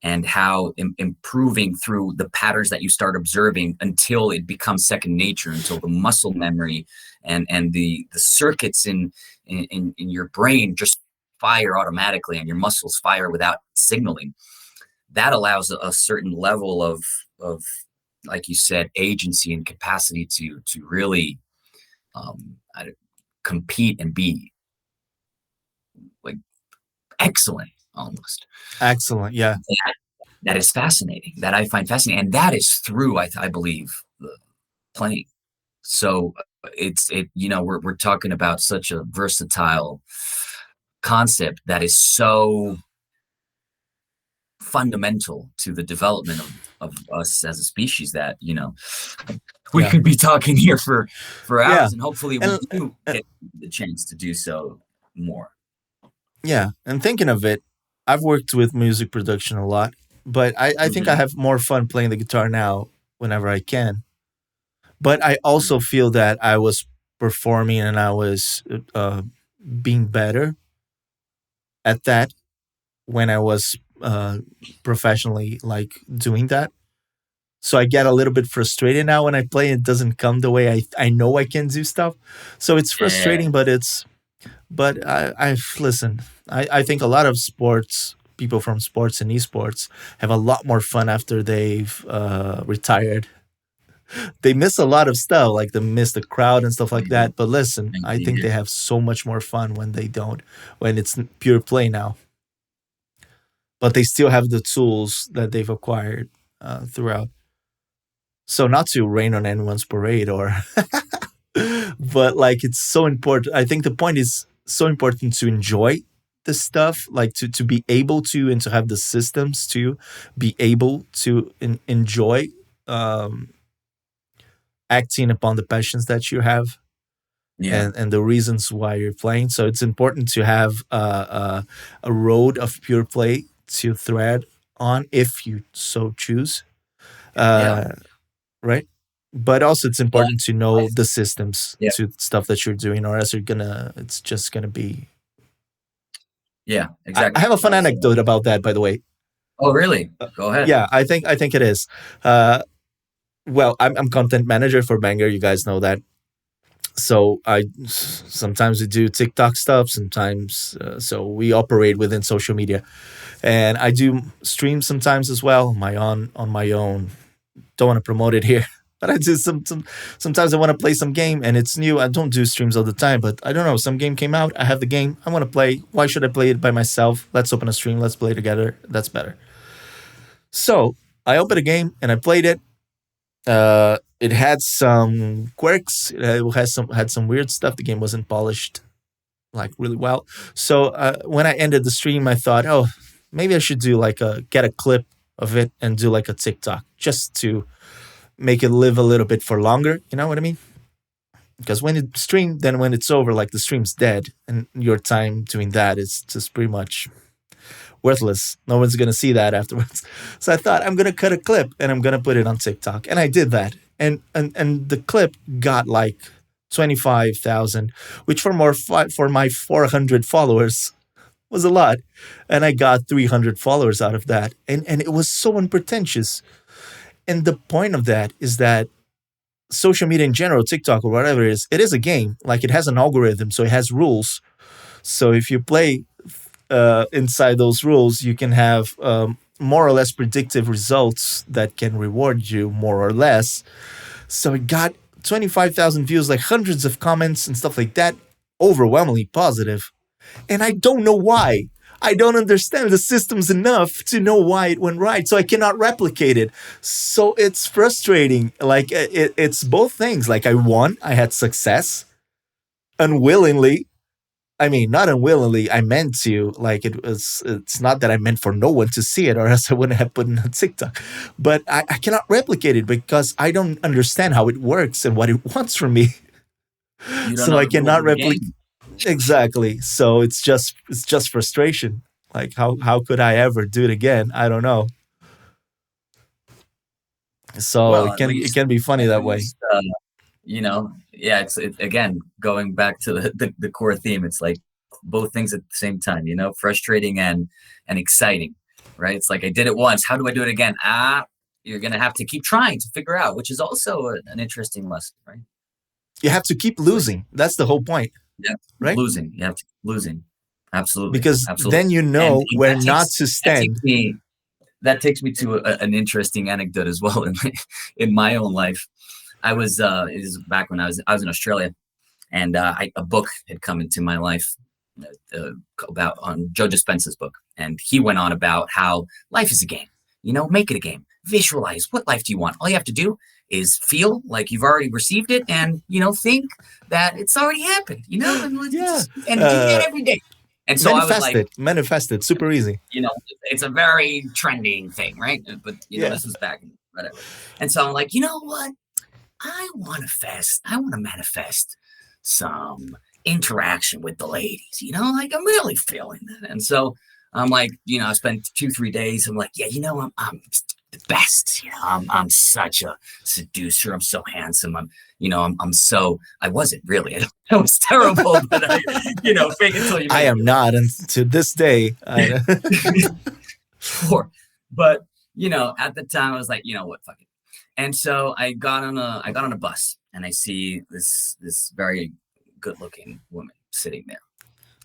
and how improving through the patterns that you start observing until it becomes second nature, until the muscle memory and the circuits in your brain just fire automatically and your muscles fire without signaling. That allows a certain level of like you said, agency and capacity to really um, compete and be like excellent almost. Excellent. Yeah. That is fascinating. That I find fascinating, and that is through I believe the playing. So we're talking about such a versatile concept that is so fundamental to the development of us as a species that we Yeah. could be talking here for Yeah. hours, and hopefully we And do uh, get the chance to do so more. yeah, and thinking of it, I've worked with music production a lot, but I think I Hmm. have more fun playing the guitar now whenever I can. But I also feel that I was performing and I was being better at that when I was professionally like doing that. So I get a little bit frustrated now when I play and it doesn't come the way I know I can do stuff. So it's Yeah, frustrating, but I listen. I think a lot of sports people from sports and esports have a lot more fun after they've retired. They miss a lot of stuff, like they miss the crowd and stuff they like do. that. But listen, I They think do. they have so much more fun when they don't, when it's pure play now. But they still have the tools that they've acquired throughout. So not to rain on anyone's parade or but like it's so important. I think the point is so important to enjoy the stuff, like to be able to and to have the systems to be able to enjoy um, acting upon the passions that you have Yeah, and the reasons why you're playing. So it's important to have a road of pure play to thread on if you so choose. yeah. Uh, right? But also, it's Well, important to I, know the systems yeah, to stuff that you're doing, or else it's just gonna be. yeah, I exactly. have a fun anecdote about that, by the way. Oh, really? Go ahead. Yeah, I think it is. Uh, well, I'm content manager for Banger. You guys know that. So I sometimes we do TikTok stuff. Sometimes, so we operate within social media, and I do streams sometimes as well. On my own. Don't want to promote it here. But I do sometimes I want to play some game and it's new. I don't do streams all the time, but I don't know. Some game came out. I have the game. I want to play. Why should I play it by myself? Let's open a stream. Let's play together. That's better. So I opened a game and I played it. It had some quirks. It has some had some weird stuff. The game wasn't polished like really well. So when I ended the stream, I thought, oh, maybe I should do like a get a clip of it and do like a TikTok just to make it live a little bit for longer. You know what I mean? Because when it stream, then when it's over, like the stream's dead, and your time doing that is just pretty much worthless. No one's gonna see that afterwards. So I thought I'm gonna cut a clip and I'm gonna put it on TikTok, and I did that, and the clip got like 25,000, which for my 400 followers was a lot, and I got 300 followers out of that, and it was so unpretentious. And the point of that is that social media in general, TikTok or whatever it is a game. Like it has an algorithm, so it has rules. So if you play inside those rules, you can have more or less predictive results that can reward you more or less. So it got 25,000 views, like hundreds of comments and stuff like that, overwhelmingly positive. And I don't know why. I don't understand the systems enough to know why it went right. So I cannot replicate it. So it's frustrating. Like it's both things. Like I won, I had success unwillingly. I mean, not unwillingly. I meant to. Like it was. It's not that I meant for no one to see it, or else I wouldn't have put it on TikTok. But I cannot replicate it because I don't understand how it works and what it wants from me. You don't So know I the rules cannot of the replicate. game. Exactly. So it's just frustration. Like how could I ever do it again? I don't know. So Well, it can be funny at that way. least, yeah. Again going back to the core theme. It's like both things at the same time. Frustrating and exciting, right? It's like I did it once. How do I do it again? You're gonna have to keep trying to figure out, which is also an interesting lesson, right? You have to keep It's like losing. That's the whole point, yeah, right? losing. You have to keep losing. Absolutely, Because absolutely. then you And know where not to that takes stand. me that takes me to an interesting anecdote as well in my own life. I was it is back when I was in Australia, and a book had come into my life uh, about on Joe Dispenza's book, and he went on about how life is a game. Make it a game. Visualize what life do you want. All you have to do is feel like you've already received it, and think that it's already happened. Yeah. And do that Uh, every day. And so I was manifest like, it. Manifest it. Super easy. it's a very trending thing, right? But Yeah. this was back in whatever. And so I'm like, you know what? I want to manifest some interaction with the ladies, like I'm really feeling that. And so I'm like, I spent 2-3 days. I'm like, yeah, I'm the best. I'm such a seducer. I'm so handsome. I wasn't really. I was terrible, but fake it till you make I am it. not, and to this day, Poor. But at the time I was like, what, fuck it. And so I got on a bus, and I see this very good looking woman sitting there.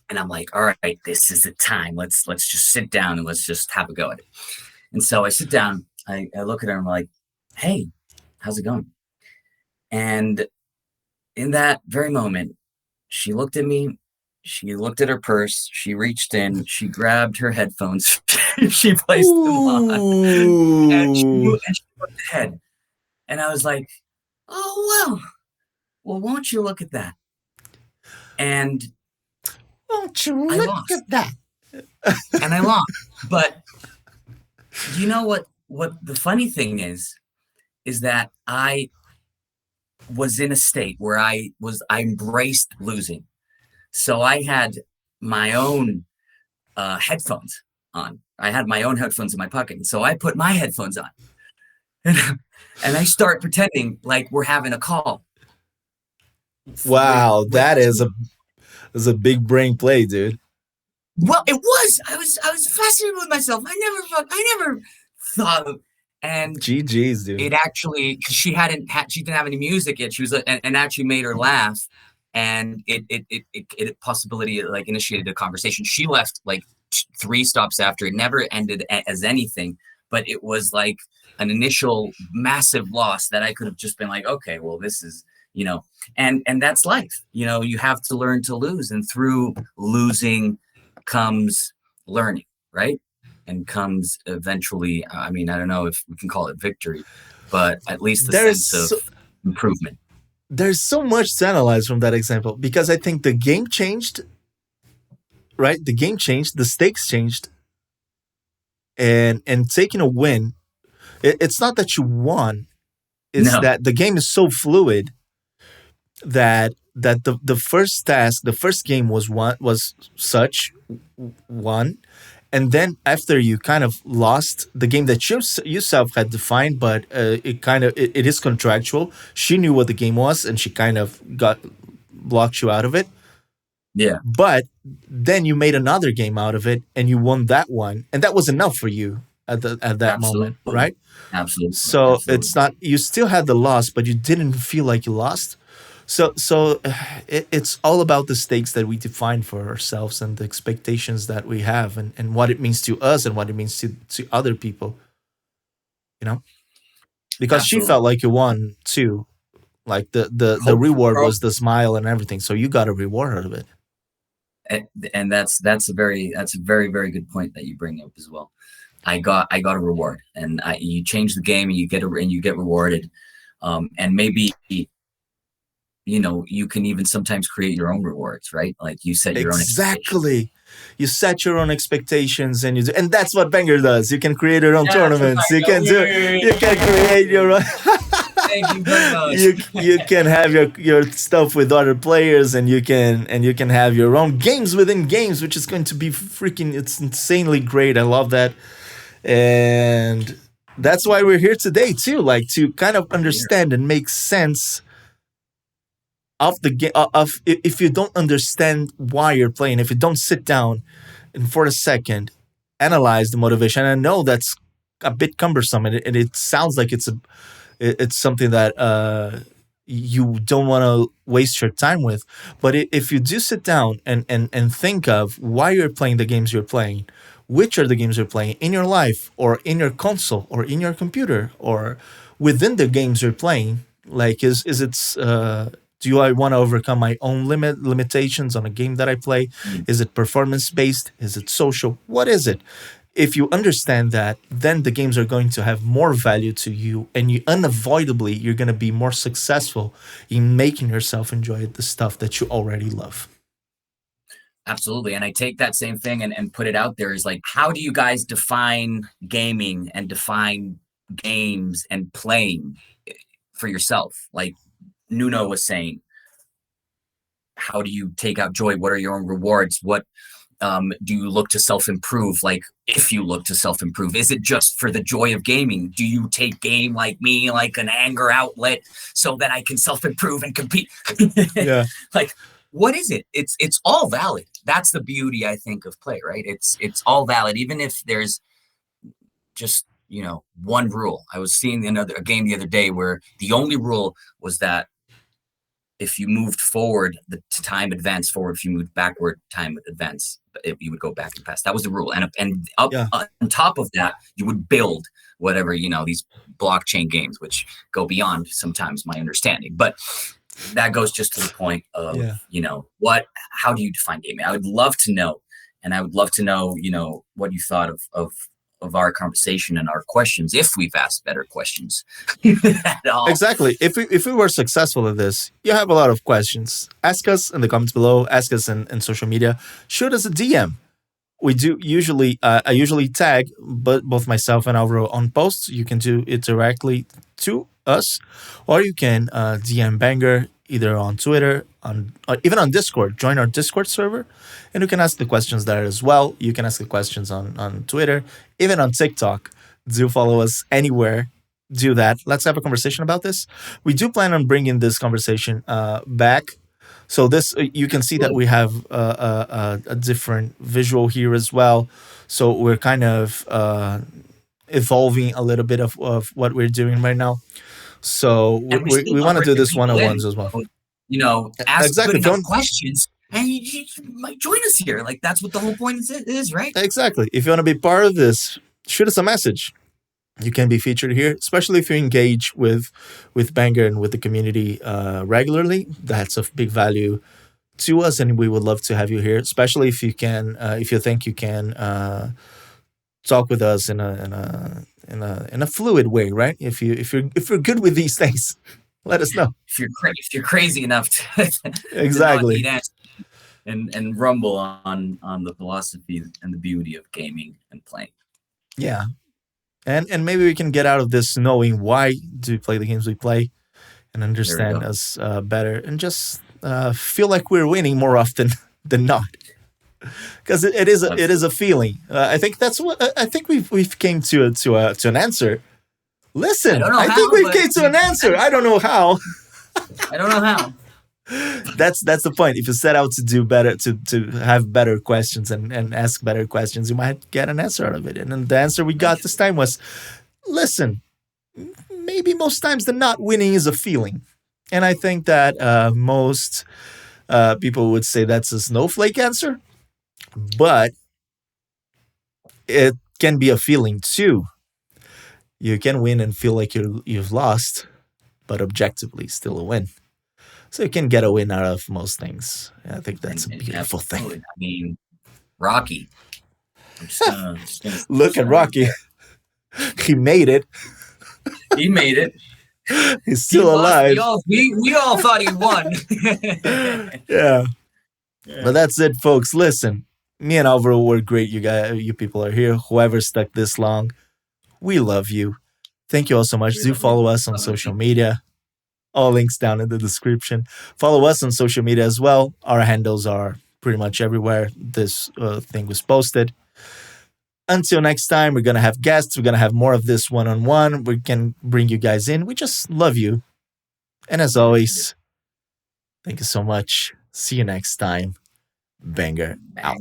And I'm like, all right, this is the time. Let's just sit down and let's just have a go at it. And so I sit down, I look at her, and I'm like, hey, how's it going? And in that very moment, she looked at me, she looked at her purse, she reached in, she grabbed her headphones, she placed them on, and she moved ahead. And I was like, oh, well, won't you look at that? And won't you I look lost. at that? And I lost. But you know what the funny thing is that I was in a state where I embraced losing. So I had my own headphones on. I had my own headphones in my pocket. And so I put my headphones on. And I start pretending like we're having a call. Wow, that is a big brain play, dude. Well, it was. I was fascinated with myself. I never thought of, and GG's, dude. It actually, because she didn't have any music yet. She was, and actually made her laugh, and it possibility like initiated a conversation. She left like 3 stops after. It never ended as anything, but it was like an initial massive loss that I could have just been like, okay, well, this is, and that's life. You have to learn to lose, and through losing comes learning, right? And comes eventually, I don't know if we can call it victory, but at least the sense of improvement. There's so much to analyze from that example, because I think the game changed, right? The game changed, the stakes changed, and taking a win, it's not that you won, it's that the game is so fluid that the first task, the first game was such one, and then after you kind of lost the game that you yourself had defined, but it is contractual. She knew what the game was, and she kind of blocked you out of it. Yeah. But then you made another game out of it, and you won that one, and that was enough for you at that moment, right? Absolutely. So it's not, you still had the loss, but you didn't feel like you lost. So it's all about the stakes that we define for ourselves, and the expectations that we have, and what it means to us and what it means to other people. Because Absolutely. She felt like you won too. Like the reward was the smile and everything. So you got a reward out of it. And that's a very very good point that you bring up as well. I got a reward, and you change the game, and you get rewarded, and maybe you can even sometimes create your own rewards, right? Like you set your own expectations. You set your own expectations, and and that's what Banger does. You can create your own tournaments. You can create your own. Thank you very much. You can have your stuff with other players, and you can have your own games within games, which is going to be it's insanely great. I love that. And that's why we're here today too, like to kind of understand and make sense of the game. If you don't understand why you're playing, if you don't sit down and for a second analyze the motivation. And I know that's a bit cumbersome, and it sounds like it's something that you don't want to waste your time with. But if you do sit down and think of why you're playing the games you're playing, which are the games you're playing in your life, or in your console, or in your computer, or within the games you're playing, like is it do I want to overcome my own limitations on a game that I play? Is it performance based? Is it social? What is it? If you understand that, then the games are going to have more value to you, and you're going to be more successful in making yourself enjoy the stuff that you already love. Absolutely. And I take that same thing and put it out there is like, how do you guys define gaming and define games and playing for yourself. Like Nuno was saying, how do you take out joy? What are your own rewards? What do you look to self-improve? Like, if you look to self-improve, is it just for the joy of gaming? Do you take game like me, like an anger outlet, so that I can self-improve and compete? Yeah. Like, what is it? It's all valid. That's the beauty, I think, of play, right? It's all valid, even if there's just, one rule. I was seeing a game the other day where the only rule was that if you moved forward, the time advanced forward. If you moved backward, time advance. You would go back and past. That was the rule. And up Yeah. On top of that, you would build whatever, these blockchain games, which go beyond sometimes my understanding. But that goes just to the point of, Yeah. How do you define gaming? I would love to know. And I would love to know, what you thought of our conversation and our questions, if we've asked better questions at all. Exactly. If we were successful at this, you have a lot of questions. Ask us in the comments below. Ask us in social media. Shoot us a DM. We do usually. I usually tag, but both myself and Alvaro on posts. You can do it directly to us, or you can DM Banger either on Twitter, even on Discord. Join our Discord server, and you can ask the questions there as well. You can ask the questions on Twitter, even on TikTok. Do follow us anywhere. Do that. Let's have a conversation about this. We do plan on bringing this conversation back. So this you can see that we have a different visual here as well. So we're kind of evolving a little bit of what we're doing right now. So we want to do this one-on-ones as well. Ask Exactly. good enough questions, and you might join us here. Like, that's what the whole point is, right? Exactly. If you want to be part of this, shoot us a message. You can be featured here, especially if you engage with Banger and with the community regularly. That's of big value to us, and we would love to have you here, especially if you can, if you think you can talk with us in a fluid way, right? If you're good with these things, let us know. If you're crazy enough to Exactly. to not eat and rumble on the philosophy and the beauty of gaming and playing. Yeah. And maybe we can get out of this knowing why do we play the games we play and understand us better and just feel like we're winning more often than not. Because it is a feeling. I think that's what I think we've came to an answer. Listen, I think we've came to an answer. I don't know how. I don't know how. That's the point. If you set out to do better, to have better questions and ask better questions, you might get an answer out of it. And then the answer we got this time was, listen, maybe most times the not winning is a feeling. And I think that most people would say that's a snowflake answer. But it can be a feeling too. You can win and feel like you've lost, but objectively still a win. So you can get a win out of most things. I think that's a beautiful thing. I mean, Rocky. Look at Rocky. He made it. He made it. He's still alive. We all thought he won. Yeah. But that's it, folks. Listen, me and Alvaro were great. You people are here. Whoever stuck this long, we love you. Thank you all so much. Do follow us on social media. All links down in the description. Follow us on social media as well. Our handles are pretty much everywhere this thing was posted. Until next time, we're going to have guests. We're going to have more of this one-on-one. We can bring you guys in. We just love you. And as always, thank you so much. See you next time. Banger out.